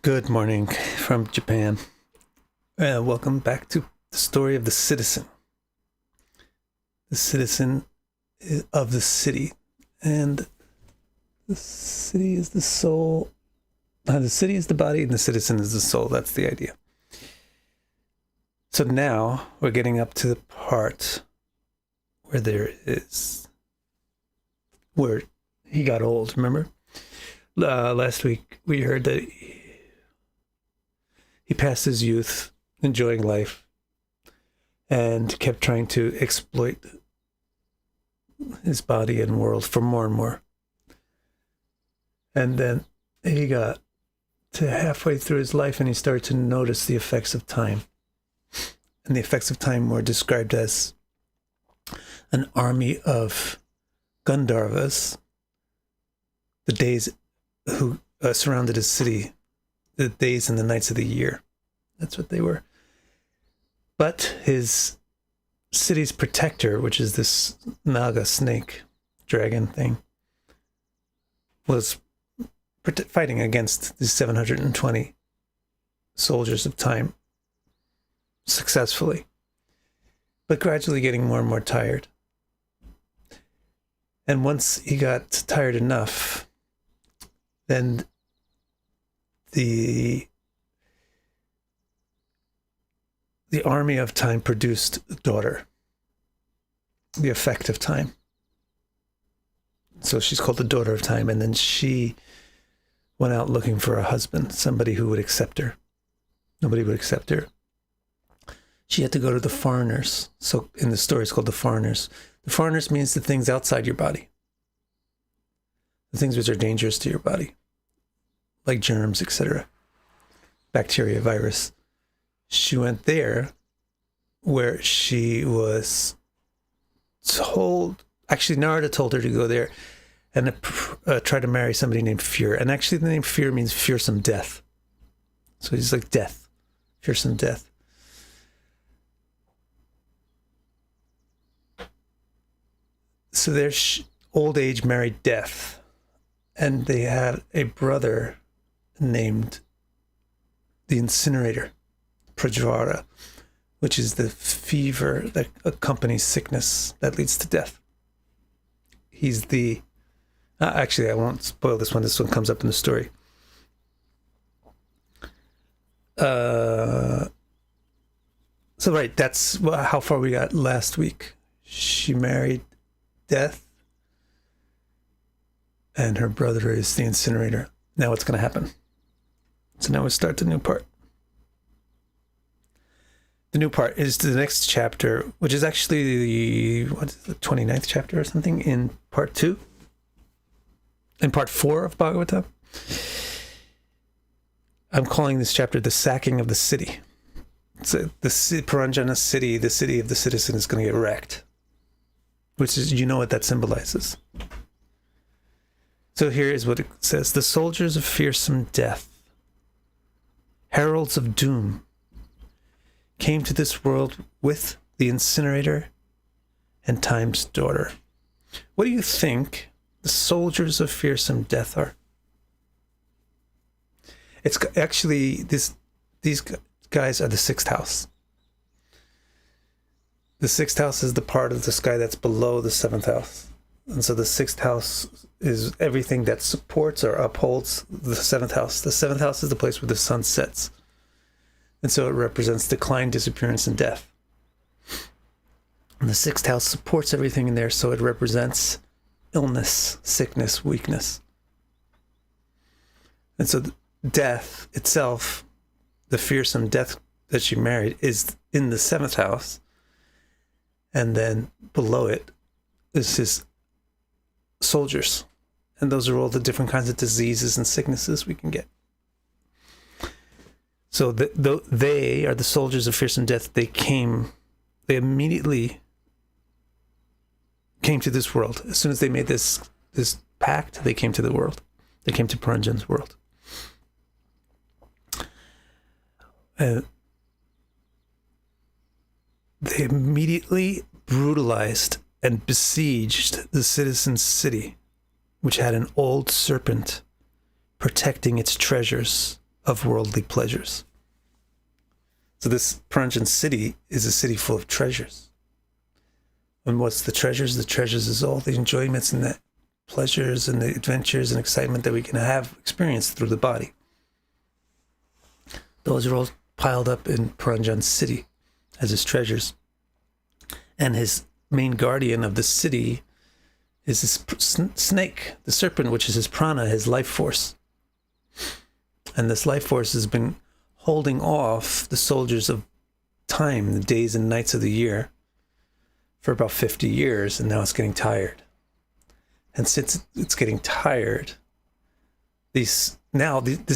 Good morning from Japan. Welcome back to the story of the citizen. The citizen of the city. And the city is the soul. The city is the body and the citizen is the soul. That's the idea. So now we're getting up to the part where he got old, remember? Last week we heard that he passed his youth enjoying life and kept trying to exploit his body and world for more and more. And then he got to halfway through his life and he started to notice the effects of time. And the effects of time were described as an army of Gandharvas, the days who surrounded his city, the days and the nights of the year. That's what they were. But his city's protector, which is this Naga snake dragon thing, was fighting against the 720 soldiers of time successfully, but gradually getting more and more tired. And once he got tired enough, then the army of time produced a daughter, the effect of time. So she's called the daughter of time. And then she went out looking for a husband, somebody who would accept her. Nobody would accept her. She had to go to the foreigners. So in the story, it's called the foreigners. The foreigners means the things outside your body, the things which are dangerous to your body, like germs, etc., bacteria, virus. She went there where she was told, actually Narada told her to go there and try to marry somebody named Fear. And actually the name Fear means fearsome death. So he's like death, fearsome death. So there's old age married death. And they had a brother named the incinerator, Prajvara, which is the fever that accompanies sickness that leads to death. He's the... actually, I won't spoil this one. This one comes up in the story. So, right, that's how far we got last week. She married death, and her brother is the incinerator. Now what's going to happen? So now we start the new part. The new part is the next chapter, which is actually the 29th chapter or something in part 2. In part 4 of Bhagavatam. I'm calling this chapter the sacking of the city. So the Puranjana city, the city of the citizen, is going to get wrecked. Which is, you know what that symbolizes. So here is what it says. The soldiers of fearsome death, heralds of doom, came to this world with the incinerator and time's daughter. What do you think the soldiers of fearsome death are? It's actually, these guys are the sixth house. The sixth house is the part of the sky that's below the seventh house. And so the sixth house is everything that supports or upholds the seventh house. The seventh house is the place where the sun sets. And so it represents decline, disappearance, and death. And the sixth house supports everything in there, so it represents illness, sickness, weakness. And so death itself, the fearsome death that she married, is in the seventh house. And then below it is his soldiers. And those are all the different kinds of diseases and sicknesses we can get. So they are the soldiers of fearsome death. They immediately came to this world. As soon as they made this pact, they came to the world. They came to Puranjan's world. They immediately brutalized and besieged the citizen's city, which had an old serpent protecting its treasures of worldly pleasures. So this Paranjan city is a city full of treasures. And what's the treasures? The treasures is all the enjoyments and the pleasures and the adventures and excitement that we can have experienced through the body. Those are all piled up in Paranjan city as his treasures. And his main guardian of the city is this snake, the serpent, which is his prana, his life force. And this life force has been holding off the soldiers of time, the days and nights of the year, for about 50 years, and now it's getting tired. And since it's getting tired, this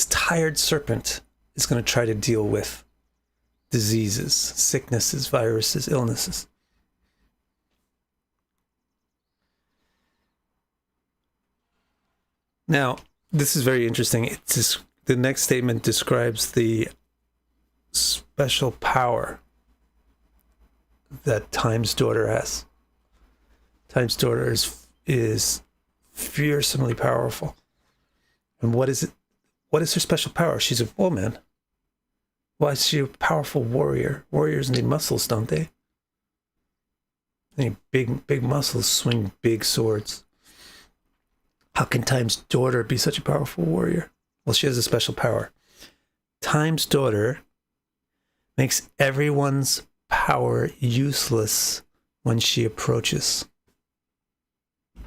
tired serpent is going to try to deal with diseases, sicknesses, viruses, illnesses. Now, this is very interesting. The next statement describes the special power that Time's daughter has. Time's daughter is fearsomely powerful. And what is it? What is her special power? She's a woman. Why is she a powerful warrior? Warriors need muscles, don't they? They need big muscles, swing big swords. How can Time's daughter be such a powerful warrior? Well, she has a special power. Time's daughter makes everyone's power useless when she approaches.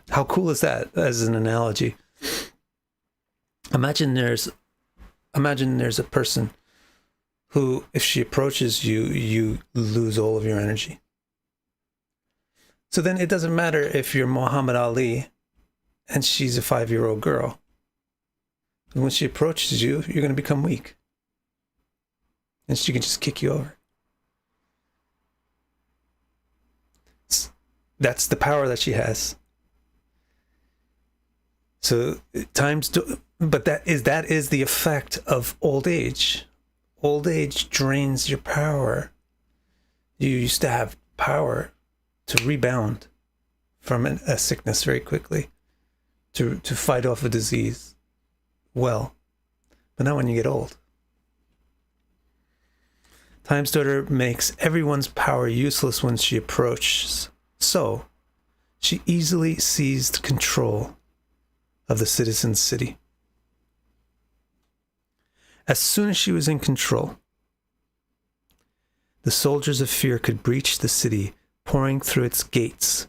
How cool is that as an analogy? Imagine there's a person who, if she approaches you, you lose all of your energy. So then it doesn't matter if you're Muhammad Ali and she's a 5-year-old girl. And when she approaches you, you're going to become weak. And she can just kick you over. That's the power that she has. So but that is the effect of old age. Old age drains your power. You used to have power to rebound from a sickness very quickly, to fight off a disease well, but not when you get old. Time's daughter makes everyone's power useless when she approaches, so she easily seized control of the citizen's city. As soon as she was in control, the soldiers of fear could breach the city, pouring through its gates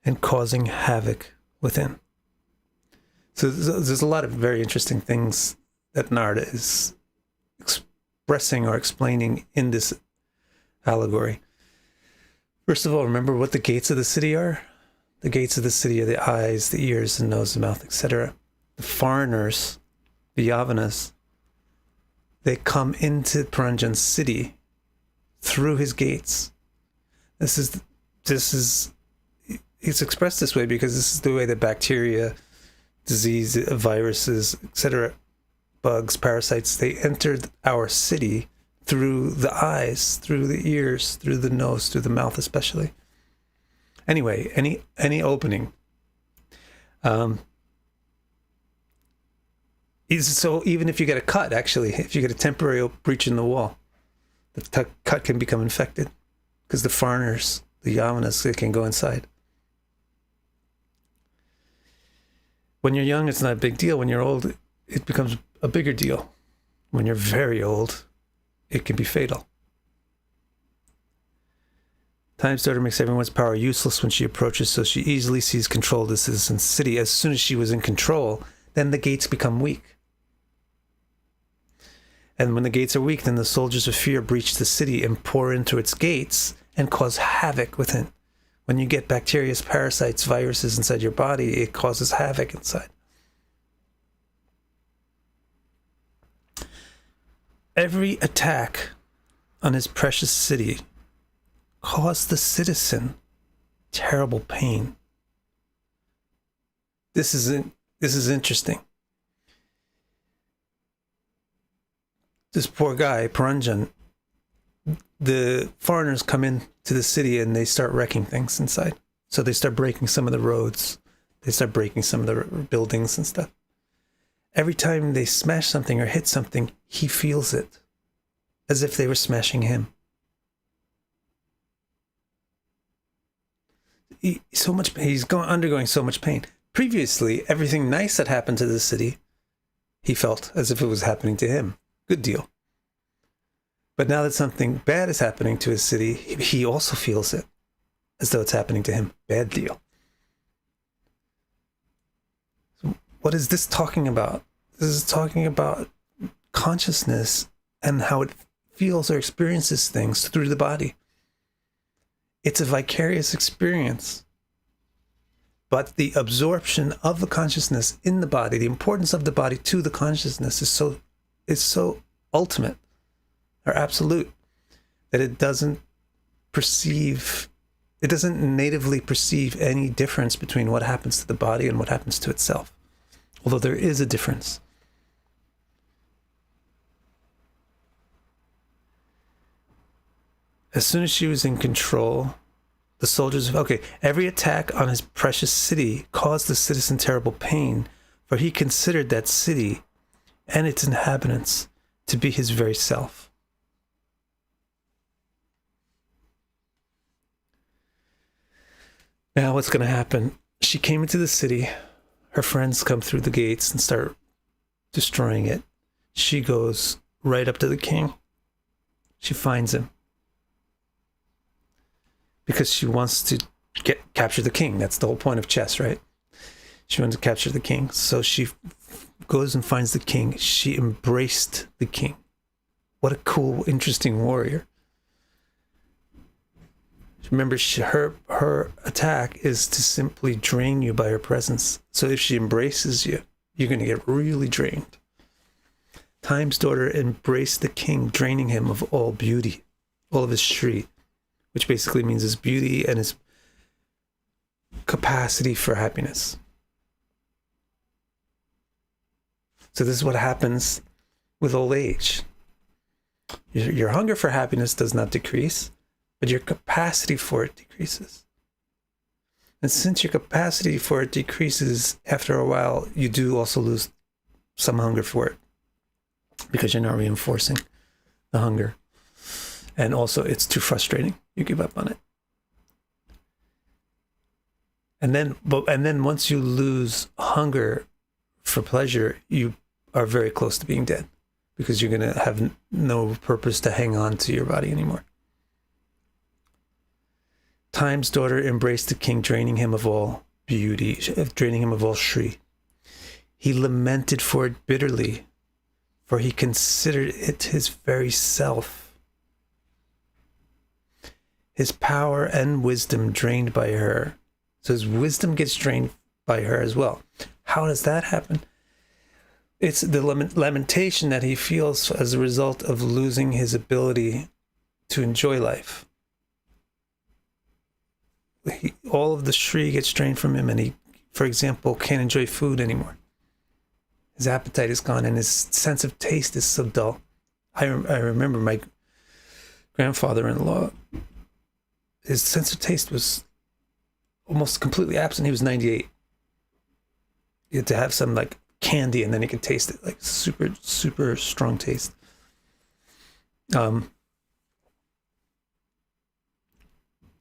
and causing havoc within. So there's a lot of very interesting things that Narada is expressing or explaining in this allegory. First of all, remember what the gates of the city are? The gates of the city are the eyes, the ears, the nose, the mouth, etc. The foreigners, the Yavanas, they come into Paranjan city through his gates. It's expressed this way because this is the way that bacteria, disease, viruses, etc., bugs, parasites, they entered our city through the eyes, through the ears, through the nose, through the mouth especially. Anyway, any opening. So even if you get a cut, actually, if you get a temporary breach in the wall, the cut can become infected because the foreigners, the Yavanas, they can go inside. When you're young, it's not a big deal. When you're old, it becomes a bigger deal. When you're very old, it can be fatal. Time's daughter makes everyone's power useless when she approaches, so she easily seized control of the citizen's city. As soon as she was in control, then the gates become weak. And when the gates are weak, then the soldiers of fear breach the city and pour into its gates and cause havoc within. When you get bacteria, parasites, viruses inside your body, it causes havoc inside. Every attack on his precious city caused the citizen terrible pain. This is interesting. This poor guy, Paranjan, the foreigners come into the city and they start wrecking things inside. So they start breaking some of the roads. They start breaking some of the buildings and stuff. every time they smash something or hit something, he feels it as if they were smashing him. He's undergoing so much pain. Previously, everything nice that happened to the city, he felt as if it was happening to him. Good deal. But now that something bad is happening to his city, he also feels it as though it's happening to him. Bad deal. So what is this talking about? This is talking about consciousness and how it feels or experiences things through the body. It's a vicarious experience. But the absorption of the consciousness in the body, the importance of the body to the consciousness is so ultimate or absolute that it doesn't natively perceive any difference between what happens to the body and what happens to itself. Although there is a difference. As soon as she was in control, the soldiers, every attack on his precious city caused the citizen terrible pain, for he considered that city and its inhabitants to be his very self. Now what's going to happen? She came into the city. Her friends come through the gates and start destroying it. She goes right up to the king. She finds him. Because she wants to capture the king. That's the whole point of chess, right? She wants to capture the king. So she goes and finds the king. She embraced the king. What a cool, interesting warrior. Remember, her attack is to simply drain you by her presence. So if she embraces you, you're going to get really drained. Time's daughter embraced the king, draining him of all beauty, all of his Shri, which basically means his beauty and his capacity for happiness. So this is what happens with old age. Your hunger for happiness does not decrease, but your capacity for it decreases. And since your capacity for it decreases, after a while, you do also lose some hunger for it because you're not reinforcing the hunger. And also, it's too frustrating. You give up on it. And then once you lose hunger for pleasure, you are very close to being dead because you're going to have no purpose to hang on to your body anymore. Time's daughter embraced the king, draining him of all beauty, draining him of all Shri. He lamented for it bitterly, for he considered it his very self. His power and wisdom drained by her. So his wisdom gets drained by her as well. How does that happen? It's the lamentation that he feels as a result of losing his ability to enjoy life. All of the Shri gets drained from him, and he, for example, can't enjoy food anymore. His appetite is gone, and his sense of taste is so dull. I remember my grandfather-in-law, his sense of taste was almost completely absent. He was 98. You had to have some like candy and then you could taste it, like super, super strong taste.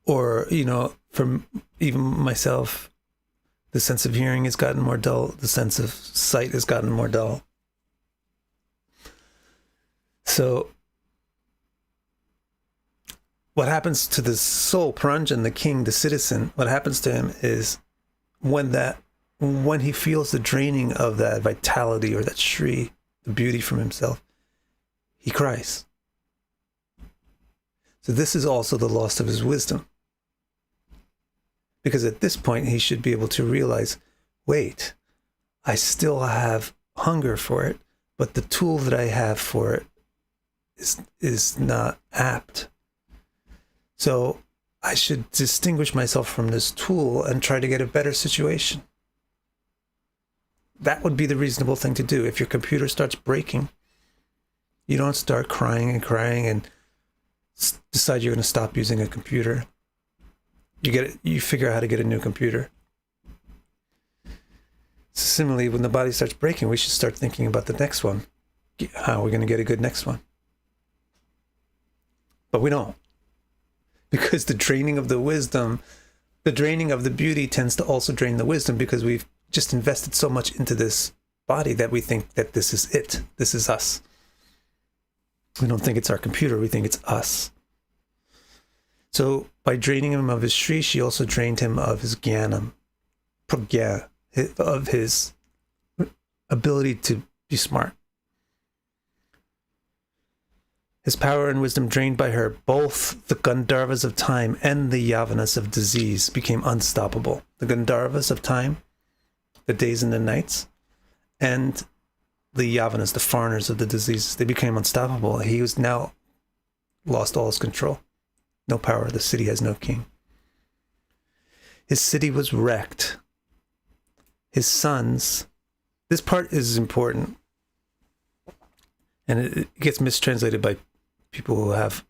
Or, from even myself, the sense of hearing has gotten more dull. The sense of sight has gotten more dull. So what happens to the soul, Paranjan, the king, the citizen, what happens to him is when he feels the draining of that vitality or that Shri, the beauty from himself, he cries. So this is also the loss of his wisdom. Because at this point, he should be able to realize, wait, I still have hunger for it, but the tool that I have for it is not apt. So I should distinguish myself from this tool and try to get a better situation. That would be the reasonable thing to do. If your computer starts breaking, you don't start crying and decide you're going to stop using a computer. You figure out how to get a new computer. Similarly, when the body starts breaking, we should start thinking about the next one. How are we going to get a good next one? But we don't. Because the draining of the wisdom, the draining of the beauty tends to also drain the wisdom, because we've just invested so much into this body that we think that this is it. This is us. We don't think it's our computer. We think it's us. So by draining him of his Shri, she also drained him of his Jnanam, Pragya, of his ability to be smart. His power and wisdom drained by her, both the Gandharvas of time and the Yavanas of disease became unstoppable. The Gandharvas of time, the days and the nights, and the Yavanas, the foreigners of the diseases, they became unstoppable. He was now lost all his control. No power. The city has no king. His city was wrecked. His sons, this part is important, and it gets mistranslated by people who have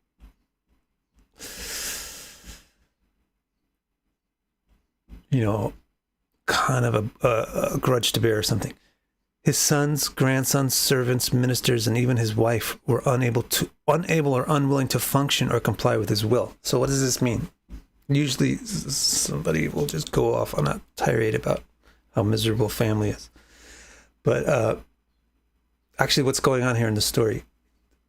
kind of a grudge to bear or something. His sons, grandsons, servants, ministers, and even his wife were unable or unwilling to function or comply with his will. So what does this mean? Usually somebody will just go off on a tirade about how miserable family is. But actually what's going on here in the story,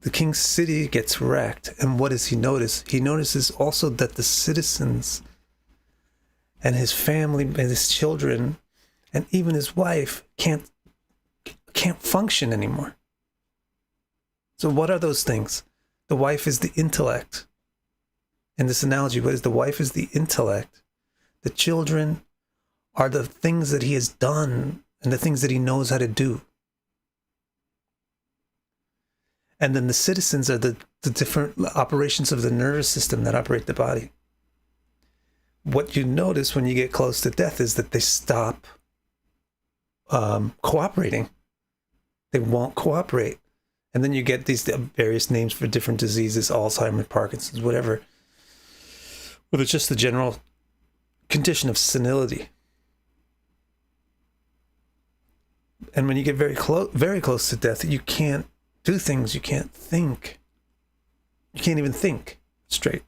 the king's city gets wrecked. And what does he notice? He notices also that the citizens and his family and his children and even his wife can't function anymore. So what are those things? The wife is the intellect. In this analogy, what is the wife is the intellect. The children are the things that he has done and the things that he knows how to do. And then the citizens are the different operations of the nervous system that operate the body. What you notice when you get close to death is that they stop cooperating. They won't cooperate. And then you get these various names for different diseases, Alzheimer's, Parkinson's, whatever. Well, it's just the general condition of senility. And when you get very close to death, you can't do things, you can't think. You can't even think straight.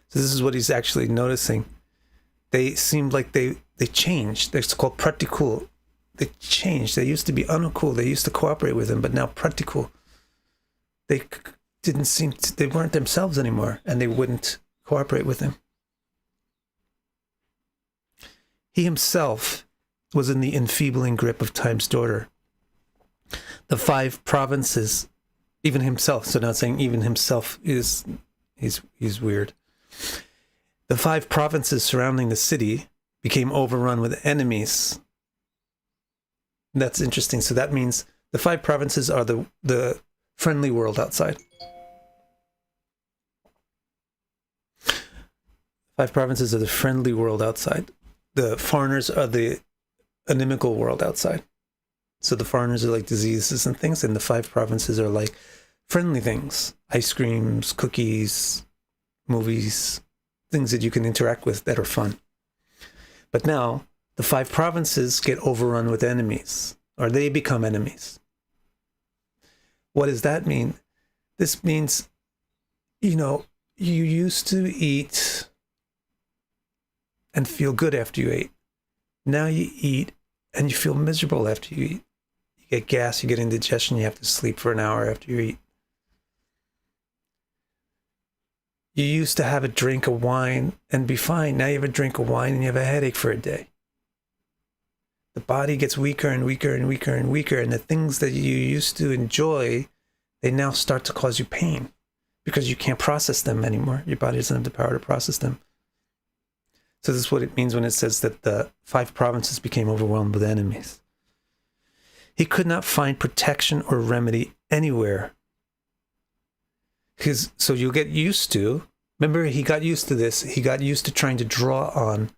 So this is what he's actually noticing. They seemed like they changed. They're called pratikul. They changed. They used to be anukul. They used to cooperate with him, but now pratikul. They they weren't themselves anymore, and they wouldn't cooperate with him. He himself was in the enfeebling grip of time's daughter. The 5 provinces, even himself, so now saying even himself he's weird. The 5 provinces surrounding the city became overrun with enemies. That's interesting. So that means the 5 provinces are the friendly world outside. 5 provinces are the friendly world outside. The foreigners are the inimical world outside. So the foreigners are like diseases and things, and the 5 provinces are like friendly things. Ice creams, cookies, movies, things that you can interact with that are fun. But now the 5 provinces get overrun with enemies, or they become enemies. What does that mean? This means, you used to eat and feel good after you ate. Now you eat and you feel miserable after you eat. You get gas, you get indigestion, you have to sleep for an hour after you eat. You used to have a drink of wine and be fine. Now you have a drink of wine and you have a headache for a day. The body gets weaker and weaker and weaker and weaker, and the things that you used to enjoy, they now start to cause you pain because you can't process them anymore. Your body doesn't have the power to process them. So this is what it means when it says that the 5 provinces became overwhelmed with enemies. He could not find protection or remedy anywhere. So you'll get used to, remember he got used to this, he got used to trying to draw on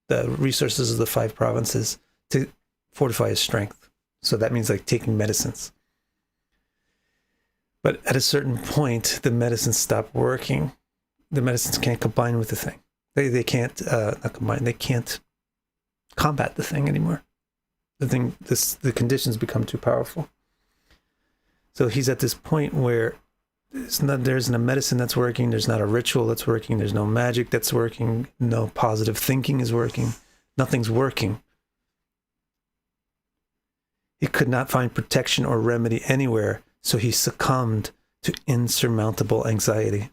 the resources of the 5 provinces to fortify his strength. So that means like taking medicines. But at a certain point, the medicines stop working. The medicines can't combine with the thing. They can't not combine. They can't combat the thing anymore. The conditions become too powerful. So he's at this point where there isn't a medicine that's working, there's not a ritual that's working, there's no magic that's working, no positive thinking is working, nothing's working. He could not find protection or remedy anywhere, so he succumbed to insurmountable anxiety.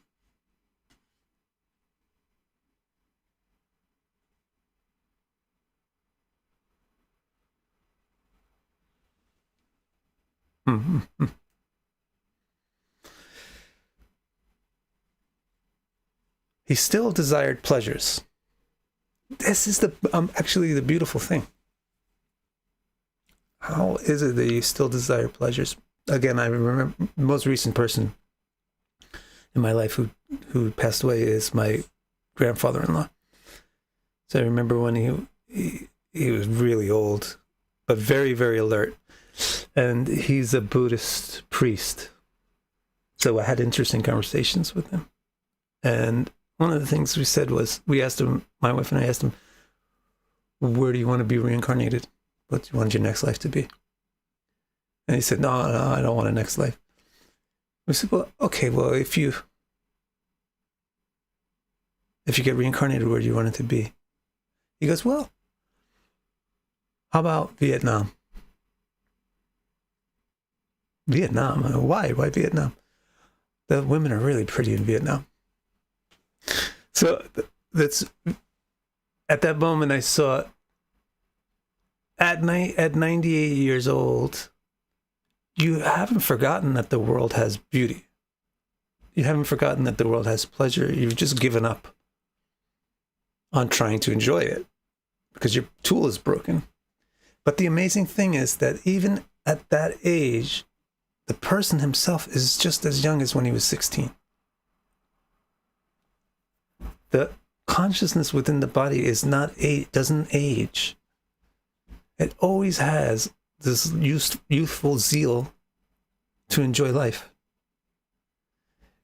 He still desired pleasures. This is actually the beautiful thing. How is it that you still desire pleasures? Again, I remember the most recent person in my life who passed away is my grandfather-in-law. So I remember when he was really old, but very, very alert. And he's a Buddhist priest. So I had interesting conversations with him. And one of the things we said was, we asked him, my wife and I asked him, where do you want to be reincarnated? What do you want your next life to be? And he said, no, I don't want a next life. We said, well, okay, well, if you get reincarnated, where do you want it to be? He goes, well, how about Vietnam? Vietnam? Why? Why Vietnam? The women are really pretty in Vietnam. So that's, at that moment I saw, at 98 years old, you haven't forgotten that the world has beauty. You haven't forgotten that the world has pleasure. You've just given up on trying to enjoy it because your tool is broken. But the amazing thing is that even at that age, the person himself is just as young as when he was 16. The consciousness within the body doesn't age. It always has this youthful zeal to enjoy life.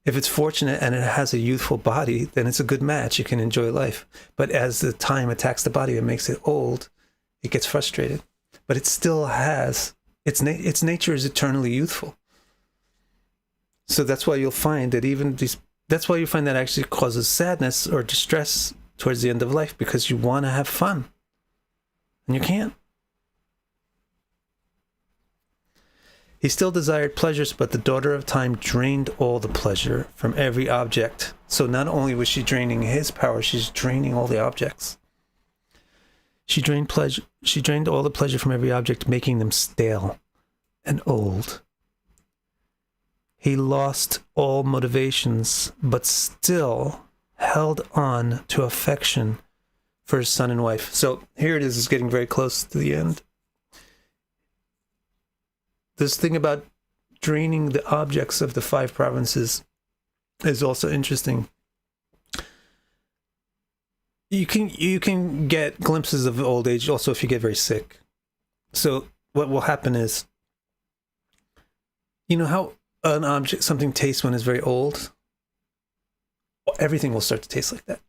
If it's fortunate and it has a youthful body, then it's a good match. You can enjoy life. But as the time attacks the body and makes it old, it gets frustrated. But it still has, its nature is eternally youthful. So that's why you'll find that that's why you find that actually causes sadness or distress towards the end of life, because you want to have fun and you can't. He still desired pleasures, but the daughter of time drained all the pleasure from every object. So not only was she draining his power, she's draining all the objects. She drained all the pleasure from every object, making them stale and old. He lost all motivations, but still held on to affection for his son and wife. So here it is, it's getting very close to the end. This thing about draining the objects of the 5 provinces is also interesting. You can get glimpses of old age also if you get very sick. So what will happen is, you know how something tastes when it's very old? Well, everything will start to taste like that.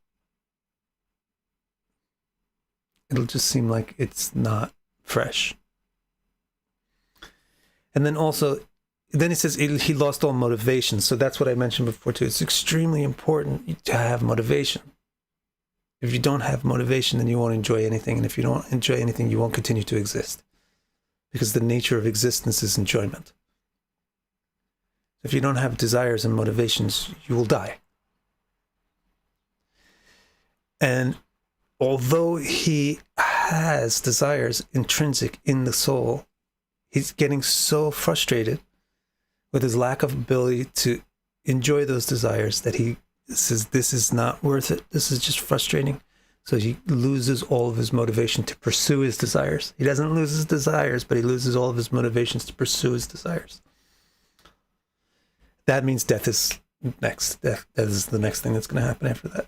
It'll just seem like it's not fresh. And then it says he lost all motivation. So that's what I mentioned before too. It's extremely important to have motivation. If you don't have motivation, then you won't enjoy anything. And if you don't enjoy anything, you won't continue to exist. Because the nature of existence is enjoyment. If you don't have desires and motivations, you will die. And although he has desires intrinsic in the soul, he's getting so frustrated with his lack of ability to enjoy those desires that he says, this is not worth it. This is just frustrating. So he loses all of his motivation to pursue his desires. He doesn't lose his desires, but he loses all of his motivations to pursue his desires. That means death is next. That is the next thing that's going to happen after that.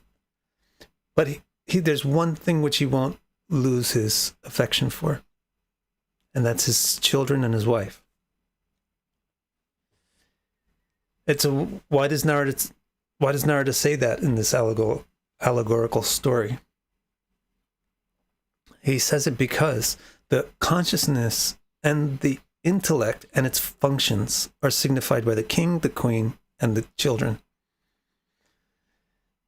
But there's one thing which he won't lose his affection for, and that's his children and his wife. Why does Narada say that in this allegorical story? He says it because the consciousness and the intellect and its functions are signified by the king, the queen, and the children.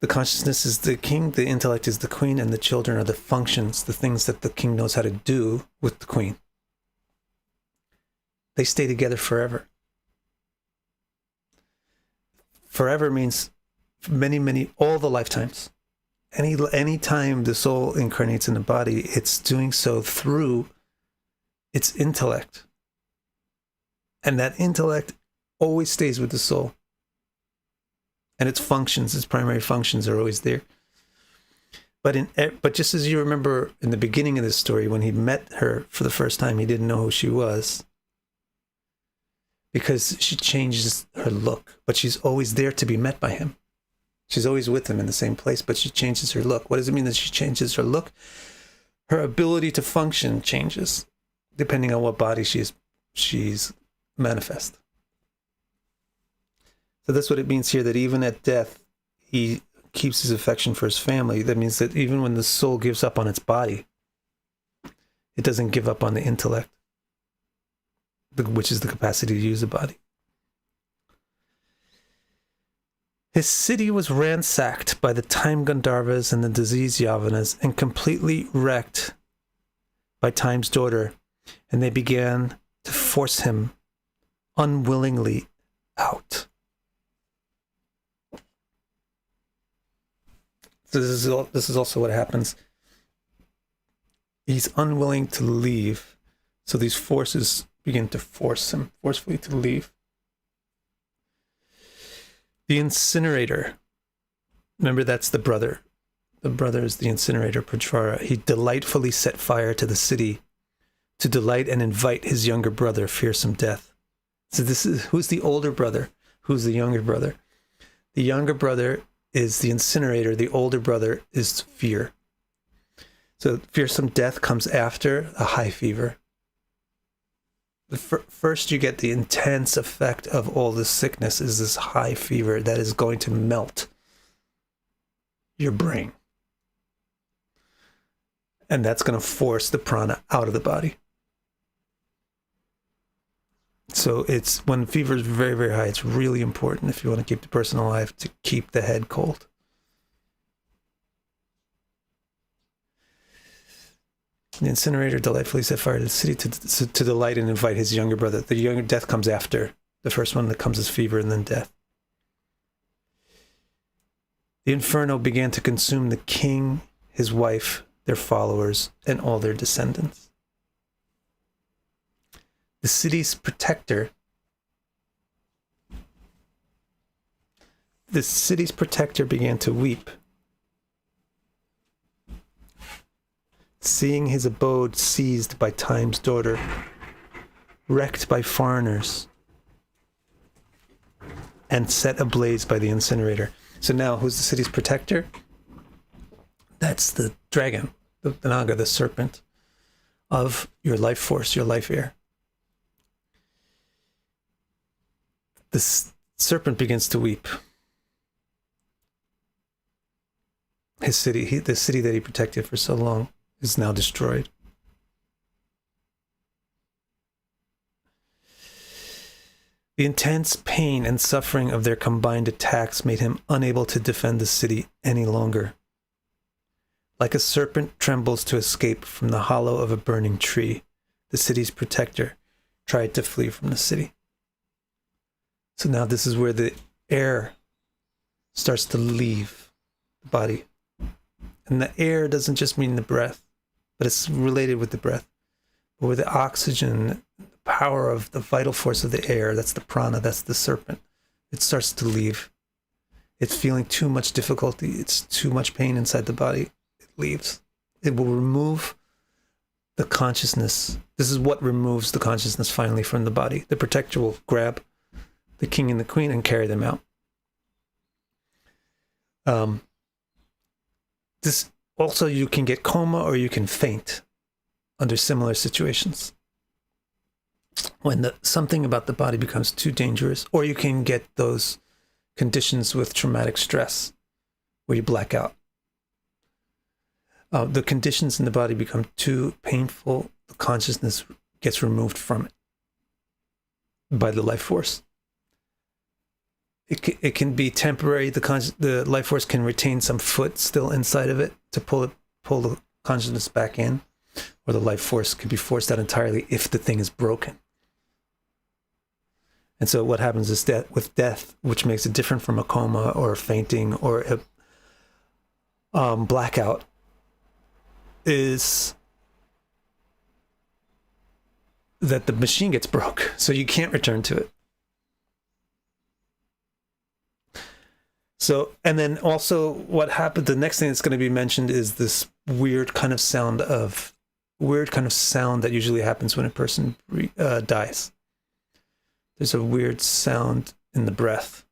The consciousness is the king, the intellect is the queen, and the children are the functions, the things that the king knows how to do with the queen. They stay together forever. Forever means many, all the lifetimes. Any time the soul incarnates in the body, it's doing so through its intellect. And that intellect always stays with the soul. And its functions, its primary functions are always there. But just as you remember in the beginning of this story, when he met her for the first time, he didn't know who she was. Because she changes her look, but she's always there to be met by him. She's always with him in the same place, but she changes her look. What does it mean that she changes her look? Her ability to function changes, depending on what body she's manifest. So that's what it means here, that even at death, he keeps his affection for his family. That means that even when the soul gives up on its body, it doesn't give up on the intellect, which is the capacity to use a body. His city was ransacked by the time Gandharvas and the diseased Yavanas and completely wrecked by Time's daughter, and they began to force him unwillingly out. So this is also what happens. He's unwilling to leave, so these forces begin to force him forcefully to leave. The incinerator. Remember, that's the brother. The brother is the incinerator, Prajvara. He delightfully set fire to the city to delight and invite his younger brother, fearsome death. So who's the older brother? Who's the younger brother? The younger brother is the incinerator. The older brother is fear. So fearsome death comes after a high fever. First, you get the intense effect of all this sickness is this high fever that is going to melt your brain. And that's going to force the prana out of the body. So it's when fever is very, very high, it's really important if you want to keep the person alive to keep the head cold. The incinerator delightfully set fire to the city to delight and invite his younger brother. The younger death comes after. The first one that comes is fever and then death. The inferno began to consume the king, his wife, their followers, and all their descendants. The city's protector began to weep, seeing his abode seized by Time's daughter, wrecked by foreigners, and set ablaze by the incinerator. So now, who's the city's protector? That's the dragon, the Naga, the serpent of your life force, your life air. The serpent begins to weep. His city, the city that he protected for so long, is now destroyed. The intense pain and suffering of their combined attacks made him unable to defend the city any longer. Like a serpent trembles to escape from the hollow of a burning tree, the city's protector tried to flee from the city. So now this is where the air starts to leave the body. And the air doesn't just mean the breath, but it's related with the breath. But with the oxygen, the power of the vital force of the air, that's the prana, that's the serpent, it starts to leave. It's feeling too much difficulty, it's too much pain inside the body, it leaves. It will remove the consciousness. This is what removes the consciousness finally from the body. The protector will grab the king and the queen and carry them out. This also, you can get coma or you can faint under similar situations. When something about the body becomes too dangerous, or you can get those conditions with traumatic stress where you black out. The conditions in the body become too painful. The consciousness gets removed from it by the life force. It can be temporary. The life force can retain some foot still inside of it to pull the consciousness back in, or the life force could be forced out entirely if the thing is broken. And so what happens is that with death, which makes it different from a coma or a fainting or a blackout, is that the machine gets broke, so you can't return to it. So, and then also what happened, the next thing that's going to be mentioned is this weird kind of sound that usually happens when a person dies. There's a weird sound in the breath.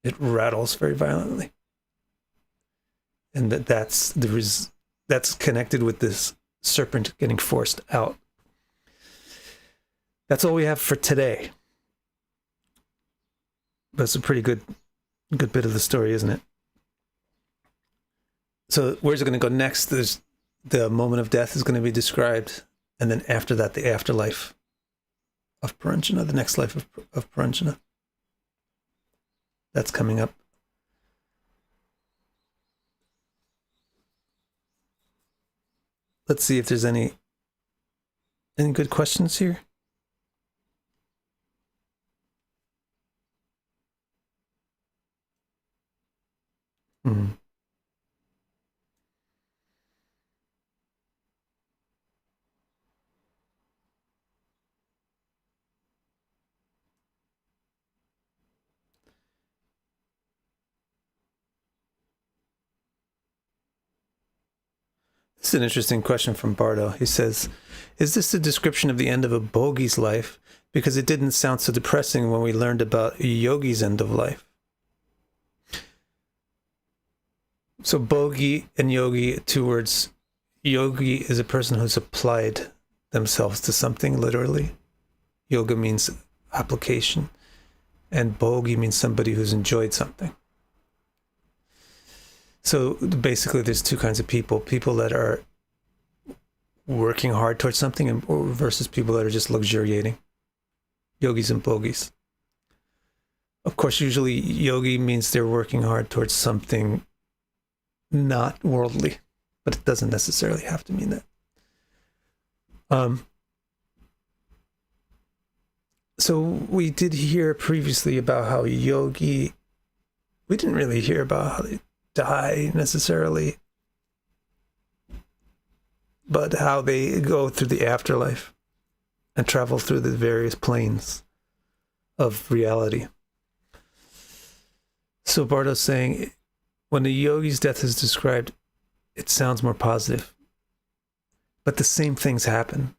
It rattles very violently. And that's connected with this serpent getting forced out. That's all we have for today. But it's a pretty good bit of the story, isn't it? So where's it going to go next? There's the moment of death is going to be described, and then after that, the afterlife of Paranjana, the next life of Paranjana. That's coming up. Let's see if there's any good questions here. This is an interesting question from Bardo. He says, is this a description of the end of a bhogi's life? Because it didn't sound so depressing when we learned about a yogi's end of life. So bhogi and yogi, two words. Yogi is a person who's applied themselves to something, literally. Yoga means application. And bhogi means somebody who's enjoyed something. So basically there's two kinds of people that are working hard towards something versus people that are just luxuriating. Yogis and bhogis. Of course, usually yogi means they're working hard towards something not worldly, but it doesn't necessarily have to mean that. So we did hear previously about how yogi, we didn't really hear about how they die necessarily, but how they go through the afterlife and travel through the various planes of reality. So Bardo's saying, when the yogi's death is described, it sounds more positive. But the same things happen.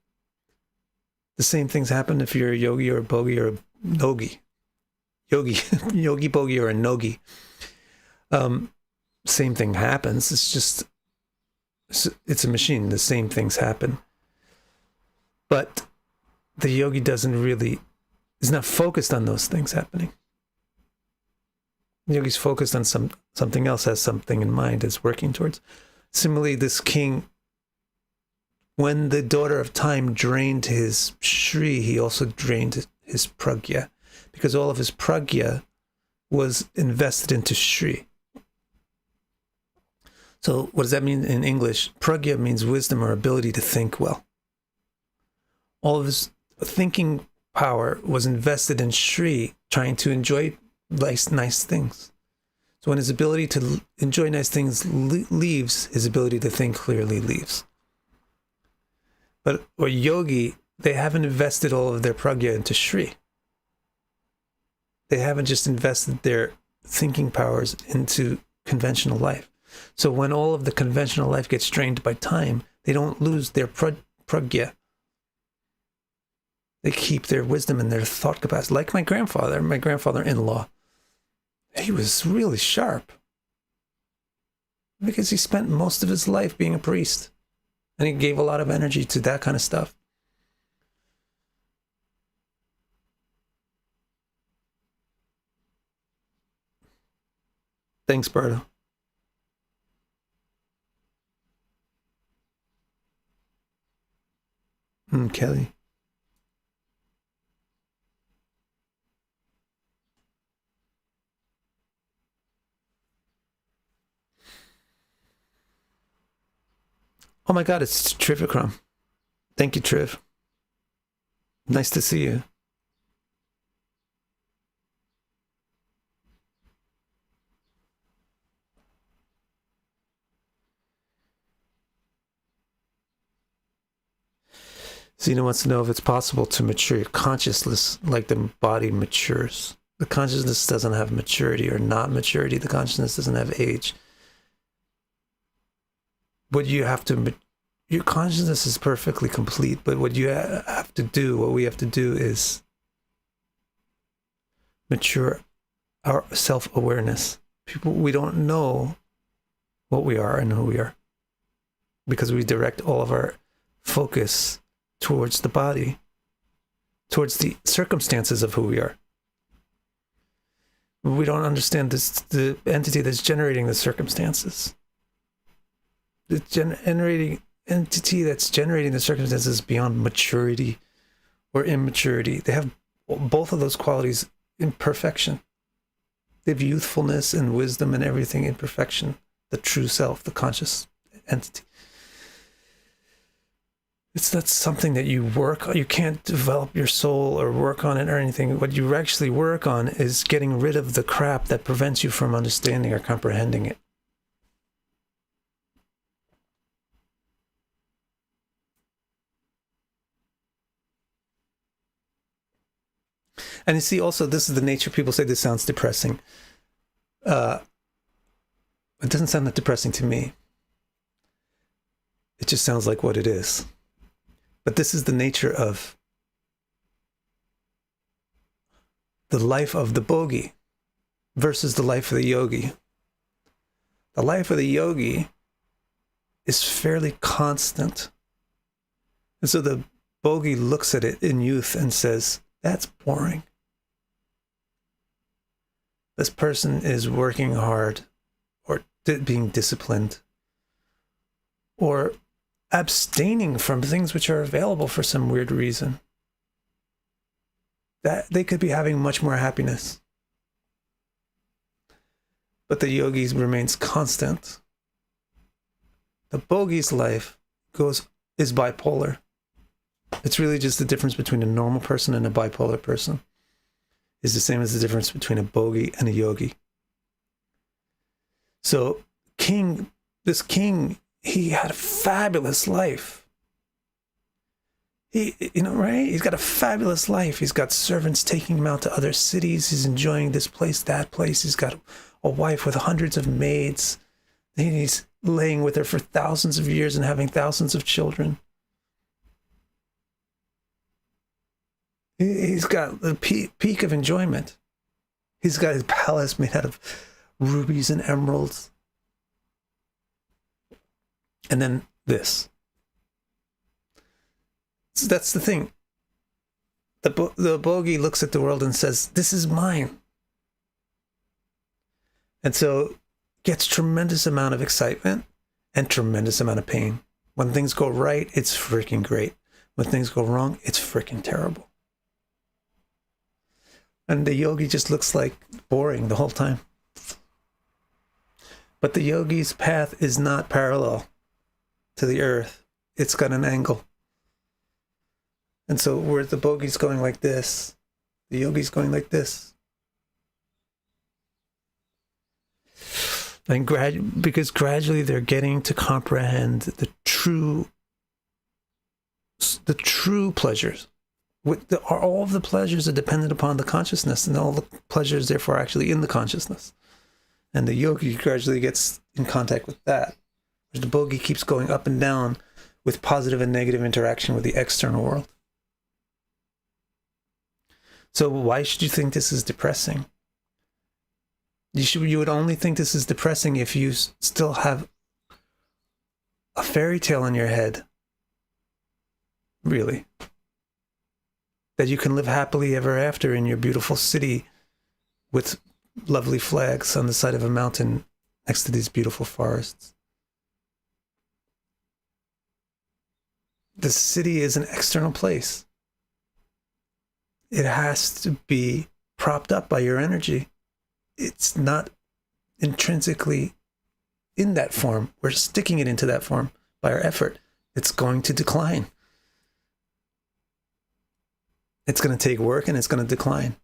The same things happen if you're a yogi or a bhogi or a nogi. Yogi, bhogi, or a nogi. Same thing happens. It's a machine. The same things happen. But the yogi is not focused on those things happening. The yogi's focused on something else, has something in mind, is working towards. Similarly, this king, when the daughter of time drained his Shri, he also drained his pragya, because all of his pragya was invested into Shri. So what does that mean in English? Pragya means wisdom or ability to think well. All of his thinking power was invested in Shri, trying to enjoy nice things. So when his ability to enjoy nice things leaves, his ability to think clearly leaves. But a yogi, they haven't invested all of their pragya into Shri. They haven't just invested their thinking powers into conventional life. So when all of the conventional life gets drained by time, they don't lose their pragya. They keep their wisdom and their thought capacity. Like my grandfather-in-law, he was really sharp because he spent most of his life being a priest, and he gave a lot of energy to that kind of stuff. Thanks, Berto. Kelly. Oh my God, it's Trivikram. Thank you, Triv. Nice to see you. Zena wants to know if it's possible to mature your consciousness like the body matures. The consciousness doesn't have maturity or not maturity. The consciousness doesn't have age. What you have to, your consciousness is perfectly complete, but what you have to do, what we have to do is mature our self-awareness. People, we don't know what we are and who we are because we direct all of our focus towards the body, towards the circumstances of who we are. We don't understand this, the entity that's generating the circumstances. The generating entity that's generating the circumstances beyond maturity or immaturity. They have both of those qualities in perfection. They have youthfulness and wisdom and everything in perfection. The true self, the conscious entity. It's not something that you work. You can't develop your soul or work on it or anything. What you actually work on is getting rid of the crap that prevents you from understanding or comprehending it. And you see, also, this is the nature. People say this sounds depressing. It doesn't sound that depressing to me. It just sounds like what it is. But this is the nature of the life of the bhogi versus the life of the yogi. The life of the yogi is fairly constant. And so the bhogi looks at it in youth and says, that's boring. This person is working hard or being disciplined or abstaining from things which are available for some weird reason. That they could be having much more happiness. But the yogi remains constant. The bhogi's life is bipolar. It's really just the difference between a normal person and a bipolar person. Is the same as the difference between a bhogi and a yogi. So this king, he had a fabulous life. Right? He's got a fabulous life. He's got servants taking him out to other cities. He's enjoying this place, that place. He's got a wife with hundreds of maids. He's laying with her for thousands of years and having thousands of children. He's got the peak of enjoyment. He's got his palace made out of rubies and emeralds. And then this. So that's the thing. The bhogi looks at the world and says, this is mine. And so gets tremendous amount of excitement and tremendous amount of pain. When things go right, it's freaking great. When things go wrong, it's freaking terrible. And the yogi just looks like boring the whole time. But the yogi's path is not parallel to the earth. It's got an angle. And so where the bhogi's going like this, the yogi's going like this. And because gradually they're getting to comprehend the true pleasures. All of the pleasures are dependent upon the consciousness, and all the pleasures, therefore, are actually in the consciousness. And the yogi gradually gets in contact with that. The bhogi keeps going up and down with positive and negative interaction with the external world. So why should you think this is depressing? You would only think this is depressing if you still have a fairy tale in your head. Really. That you can live happily ever after in your beautiful city with lovely flags on the side of a mountain next to these beautiful forests. The city is an external place. It has to be propped up by your energy. It's not intrinsically in that form. We're sticking it into that form by our effort. It's going to decline. It's going to take work and it's going to decline.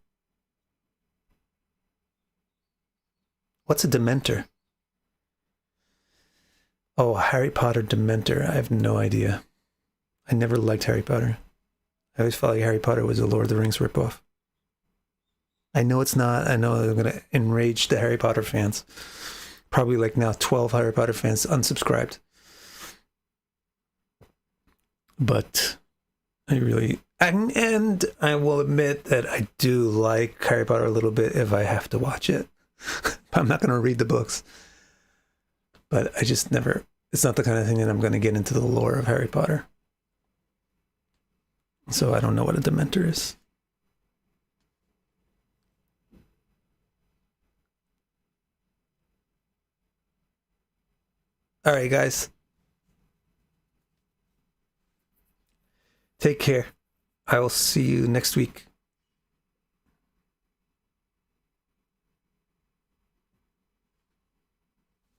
What's a Dementor? Oh, Harry Potter Dementor. I have no idea. I never liked Harry Potter. I always felt like Harry Potter was a Lord of the Rings ripoff. I know it's not. I know I'm going to enrage the Harry Potter fans. Probably like now 12 Harry Potter fans unsubscribed. But I really... And I will admit that I do like Harry Potter a little bit if I have to watch it. I'm not going to read the books. But I just never... It's not the kind of thing that I'm going to get into the lore of Harry Potter. So I don't know what a Dementor is. All right, guys. Take care. I will see you next week.